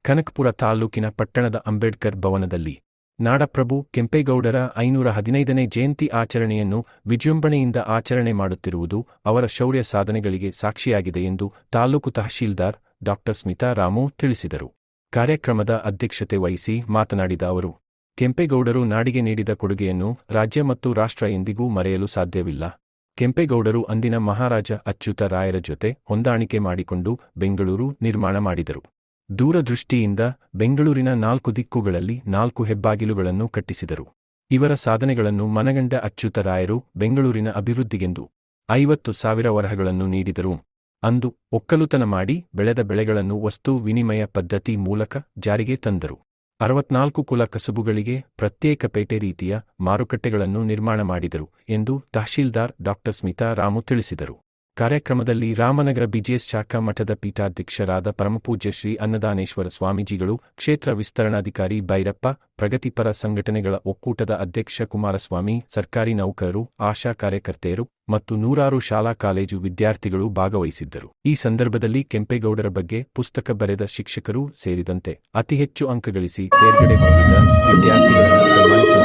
ಕನಕಪುರ ತಾಲ್ಲೂಕಿನ ಪಟ್ಟಣದ ಅಂಬೇಡ್ಕರ್ ಭವನದಲ್ಲಿ ನಾಡಪ್ರಭು ಕೆಂಪೇಗೌಡರ 515ನೇ ಜಯಂತಿ ಆಚರಣೆಯನ್ನು ವಿಜೃಂಭಣೆಯಿಂದ ಆಚರಣೆ ಮಾಡುತ್ತಿರುವುದು ಅವರ ಶೌರ್ಯ ಸಾಧನೆಗಳಿಗೆ ಸಾಕ್ಷಿಯಾಗಿದೆ ಎಂದು ತಾಲ್ಲೂಕು ತಹಶೀಲ್ದಾರ್ ಡಾ. ಸ್ಮಿತಾ ರಾಮು ತಿಳಿಸಿದರು. ಕಾರ್ಯಕ್ರಮದ ಅಧ್ಯಕ್ಷತೆ ವಹಿಸಿ ಮಾತನಾಡಿದ ಅವರು, ಕೆಂಪೇಗೌಡರು ನಾಡಿಗೆ ನೀಡಿದ ಕೊಡುಗೆಯನ್ನು ರಾಜ್ಯ ಮತ್ತು ರಾಷ್ಟ್ರ ಎಂದಿಗೂ ಮರೆಯಲು ಸಾಧ್ಯವಿಲ್ಲ. ಕೆಂಪೇಗೌಡರು ಅಂದಿನ ಮಹಾರಾಜ ಅಚ್ಯುತ ರಾಯರ ಜೊತೆ ಹೊಂದಾಣಿಕೆ ಮಾಡಿಕೊಂಡು ಬೆಂಗಳೂರು ನಿರ್ಮಾಣ ಮಾಡಿದರು. ದೂರದೃಷ್ಟಿಯಿಂದ ಬೆಂಗಳೂರಿನ 4 ದಿಕ್ಕುಗಳಲ್ಲಿ 4 ಹೆಬ್ಬಾಗಿಲುಗಳನ್ನು ಕಟ್ಟಿಸಿದರು. ಇವರ ಸಾಧನೆಗಳನ್ನು ಮನಗಂಡ ಅಚ್ಯುತ ರಾಯರು ಬೆಂಗಳೂರಿನ ಅಭಿವೃದ್ಧಿಗೆಂದು 50,000 ವರಹಗಳನ್ನು ನೀಡಿದರು. ಅಂದು ಒಕ್ಕಲುತನ ಮಾಡಿ ಬೆಳೆದ ಬೆಳೆಗಳನ್ನು ವಸ್ತು ವಿನಿಮಯ ಪದ್ಧತಿ ಮೂಲಕ ಜಾರಿಗೆ ತಂದರು. 64 ಕುಲ ಕಸುಬುಗಳಿಗೆ ಪ್ರತ್ಯೇಕ ಪೇಟೆ ರೀತಿಯ ಮಾರುಕಟ್ಟೆಗಳನ್ನು ನಿರ್ಮಾಣ ಮಾಡಿದರು ಎಂದು ತಹಶೀಲ್ದಾರ್ ಡಾ. ಸ್ಮಿತಾ ರಾಮು ತಿಳಿಸಿದರು. ಕಾರ್ಯಕ್ರಮದಲ್ಲಿ ರಾಮನಗರ ಬಿಜಿಎಸ್ ಶಾಖಾ ಮಠದ ಪೀಠಾಧ್ಯಕ್ಷರಾದ ಪರಮಪೂಜ್ಯ ಶ್ರೀ ಅನ್ನದಾನೇಶ್ವರ ಸ್ವಾಮೀಜಿಗಳು, ಕ್ಷೇತ್ರ ವಿಸ್ತರಣಾಧಿಕಾರಿ ಭೈರಪ್ಪ, ಪ್ರಗತಿಪರ ಸಂಘಟನೆಗಳ ಒಕ್ಕೂಟದ ಅಧ್ಯಕ್ಷ ಕುಮಾರಸ್ವಾಮಿ, ಸರ್ಕಾರಿ ನೌಕರರು, ಆಶಾ ಕಾರ್ಯಕರ್ತೆಯರು ಮತ್ತು ನೂರಾರು ಶಾಲಾ ಕಾಲೇಜು ವಿದ್ಯಾರ್ಥಿಗಳು ಭಾಗವಹಿಸಿದ್ದರು. ಈ ಸಂದರ್ಭದಲ್ಲಿ ಕೆಂಪೇಗೌಡರ ಬಗ್ಗೆ ಪುಸ್ತಕ ಬರೆದ ಶಿಕ್ಷಕರು ಸೇರಿದಂತೆ ಅತಿ ಹೆಚ್ಚು ಅಂಕ ಗಳಿಸಿ ತೇರ್ಗಡೆ ಹೊಂದಿದ ವಿದ್ಯಾರ್ಥಿಗಳನ್ನು ಸನ್ಮಾನಿಸಲಾಯಿತು.